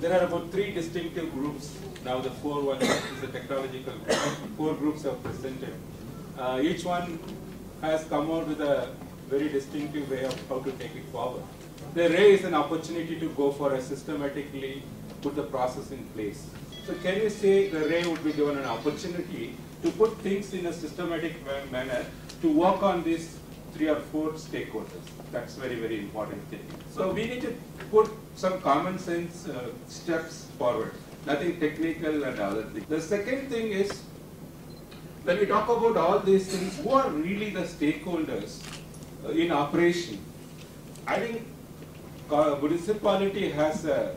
there are about 3 distinctive groups. Now the 4th is the technological group. 4 groups are presented. Each one has come out with a very distinctive way of how to take it forward. The ray is an opportunity to go for a systematically put the process in place. So can you say the ray would be given an opportunity to put things in a systematic manner to work on these 3 or 4 stakeholders? That's very, very important thing. So we need to put some common sense steps forward, nothing technical and other things. The second thing is, when we talk about all these things, who are really the stakeholders in operation? I think municipality has a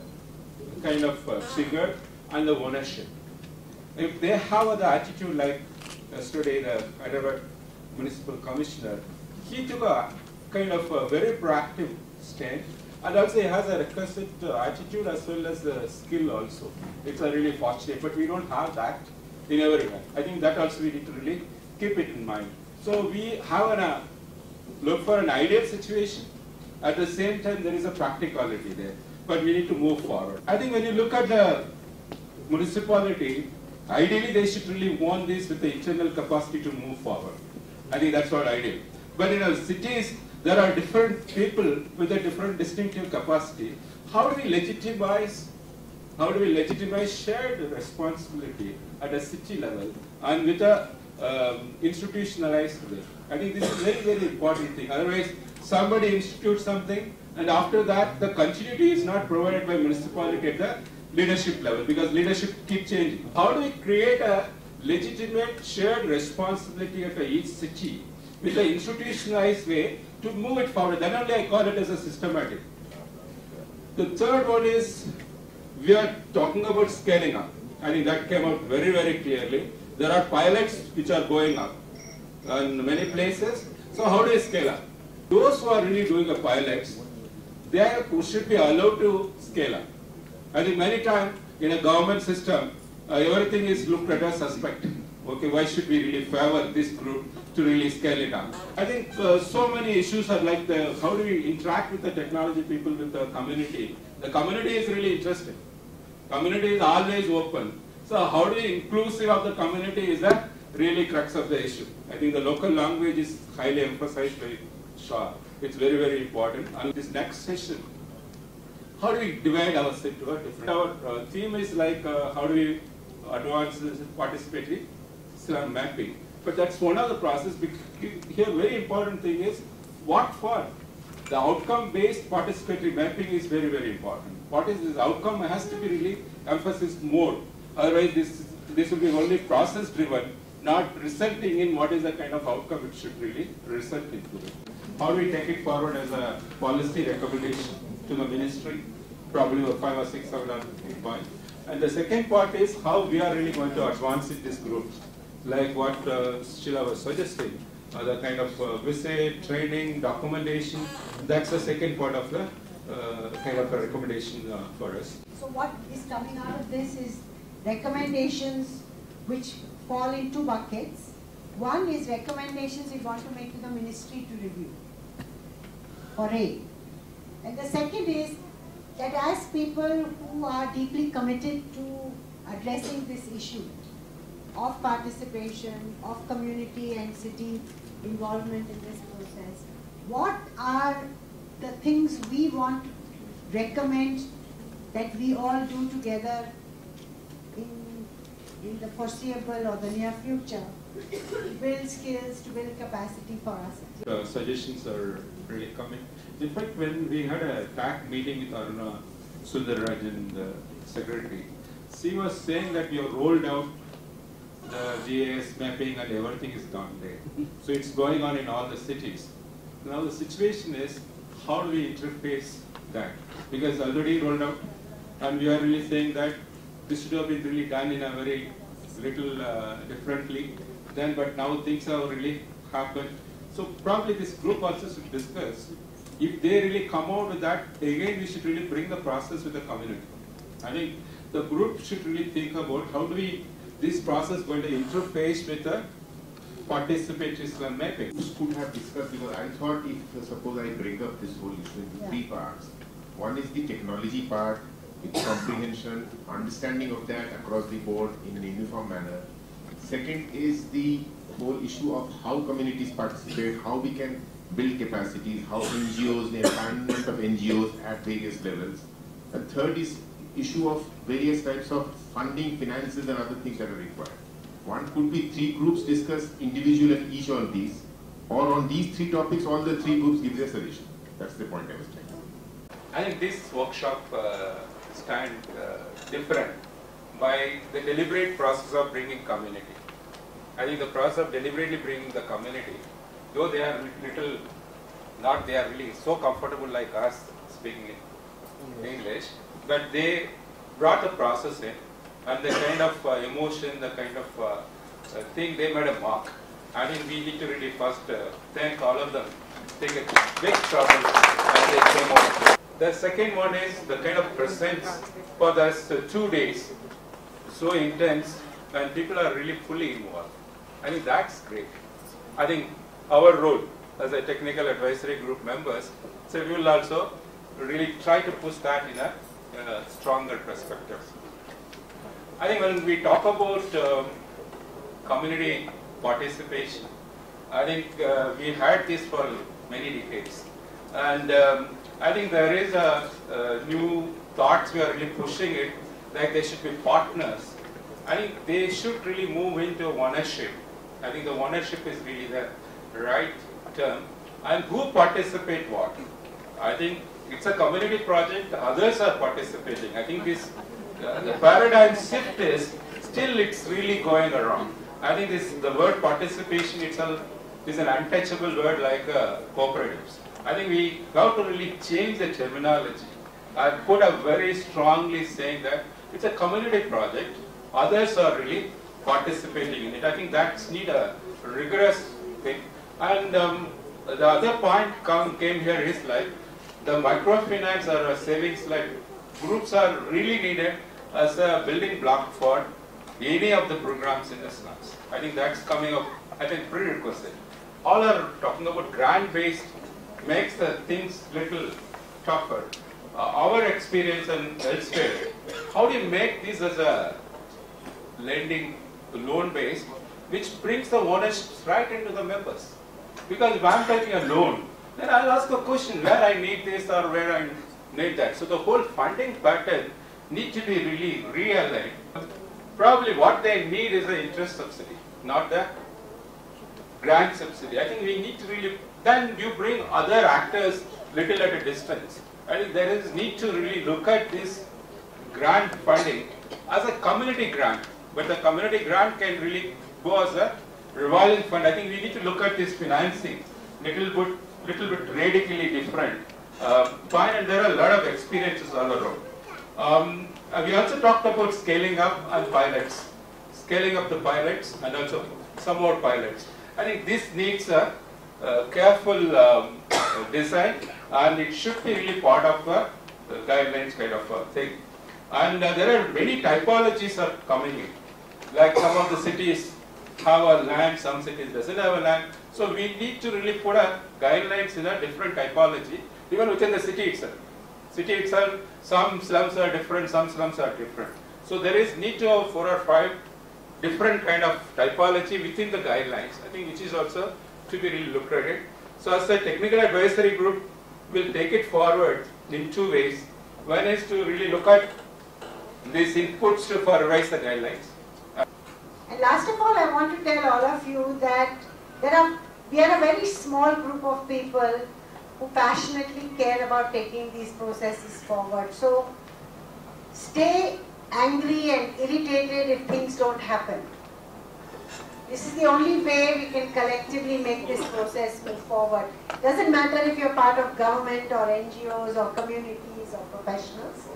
kind of trigger and the ownership. If they have the attitude like yesterday, the Hyderabad municipal commissioner, he took a kind of a very proactive stand, and also he has a requisite attitude as well as the skill also. It's a really fortunate, but we don't have that in everyone. I think that also we need to really keep it in mind. So we have look for an ideal situation. At the same time, there is a practicality there, but we need to move forward. I think when you look at the municipality, ideally they should really want this with the internal capacity to move forward. I think that's what I do. But in our cities, there are different people with a different distinctive capacity. How do we legitimize shared responsibility at a city level and with a institutionalized way? I think this is a very, very important thing. Otherwise, somebody institutes something, and after that, the continuity is not provided by municipality at the leadership level, because leadership keeps changing. How do we create a legitimate shared responsibility at each city with an institutionalized way to move it forward? Then only I call it as a systematic. The third one is, we are talking about scaling up. I think that came out very, very clearly. There are pilots which are going up in many places. So how do we scale up? Those who are really doing the pilots, they should be allowed to scale up. I think many times in a government system, everything is looked at as suspect. Okay, why should we really favor this group to really scale it up? I think so many issues are like how do we interact with the technology people, with the community? The community is really interested. Community is always open. So how do we inclusive of the community is the really crux of the issue. I think the local language is highly emphasized by Shah. It's very, very important. And this next session, how do we divide ourselves into a different? Our theme is like how do we advance participatory slum mapping. But that's one of the process. Here, very important thing is what for. The outcome-based participatory mapping is very, very important. What is this outcome has to be really emphasized more. Otherwise, this will be only process-driven, not resulting in what is the kind of outcome it should really result into. How do we take it forward as a policy recommendation to the ministry? Probably 5 or 6, 7 or 8 points. And the second part is how we are really going to advance in this group. Like what Sheila was suggesting, the kind of visit, training, documentation, that's the second part of the kind of a recommendation for us. So what is coming out of this is recommendations which fall in 2 buckets. One is recommendations we want to make to the ministry to review or aid. And the second is that as people who are deeply committed to addressing this issue of participation, of community and city involvement in this process, what are the things we want to recommend that we all do together in the foreseeable or the near future to build skills, to build capacity for us. Suggestions are really coming. In fact, when we had a TAC meeting with Aruna Sundararajan, the secretary, she was saying that we have rolled out the GIS mapping and everything is done there. So it's going on in all the cities. Now the situation is, how do we interface that? Because already rolled out, and we are really saying that this should have been really done in a very little differently then, but now things have really happened. So probably this group also should discuss. If they really come out with that, again we should really bring the process with the community. I think the group should really think about how do we, this process going to interface with the participatory slum mapping. This could have discussed, because I thought if suppose I break up this whole issue into 3 parts. One is the technology part, its comprehension, understanding of that across the board in a uniform manner. Second is the whole issue of how communities participate, how we can build capacities, how NGOs, the empowerment of NGOs at various levels. And third is issue of various types of funding, finances and other things that are required. One could be 3 groups discuss individual and each on these, or on these 3 topics all the 3 groups give their solution. That's the point I was trying to make. I think this workshop stand different by the deliberate process of bringing community. I think the process of deliberately bringing the community, though they are little, not they are really so comfortable like us speaking in English, but they brought the process in and the kind of emotion, the kind of thing, they made a mark. I think we need to really first thank all of them, take a big trouble as they came out. The second one is the kind of presence for those 2 days, so intense, and people are really fully involved. I think that's great. I think our role as a technical advisory group members, so we will also really try to push that in a stronger perspective. I think when we talk about community participation, I think we had this for many decades, and I think there is a new thoughts we are really pushing it, like they should be partners. I think they should really move into ownership. I think the ownership is really the right term. And who participate what? I think it's a community project, others are participating. I think this the paradigm shift is still it's really going around. I think the word participation itself is an untouchable word like cooperatives. I think we have to really change the terminology. I put a very strongly saying that it's a community project, others are really participating in it. I think that's need a rigorous thing. And the other point came here is like the microfinance or savings like groups are really needed as a building block for any of the programs in the slums. I think that's coming up, I think prerequisite. All are talking about grant-based makes the things little tougher. Our experience and elsewhere, how do you make this as a lending loan-based, which brings the ownership right into the members? Because if I'm taking a loan, then I'll ask a question where I need this or where I need that. So the whole funding pattern needs to be really realigned. Probably what they need is the interest subsidy, not the grant subsidy. I think we need to really, then you bring other actors little at a distance. I think there is need to really look at this grant funding as a community grant, but the community grant can really go as a revolving fund. I think we need to look at this financing little bit radically different. And there are a lot of experiences all around. We also talked about scaling up and pilots, scaling up the pilots and also some more pilots. I think this needs a careful design, and it should be really part of a guidelines kind of a thing. And there are many typologies are coming in. Like some of the cities have a land, some cities doesn't have a land. So we need to really put a guidelines in a different typology, even within the city itself. City itself, some slums are different, some slums are different. So there is need to have 4 or 5 different kind of typology within the guidelines, I think, which is also to be really looked at it. So as a technical advisory group, we'll take it forward in 2 ways. One is to really look at these inputs to revise the guidelines. And last of all, I want to tell all of you that we are a very small group of people who passionately care about taking these processes forward. So stay angry and irritated if things don't happen. This is the only way we can collectively make this process move forward. Doesn't matter if you're part of government or NGOs or communities or professionals.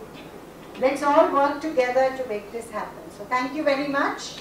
Let's all work together to make this happen. So thank you very much.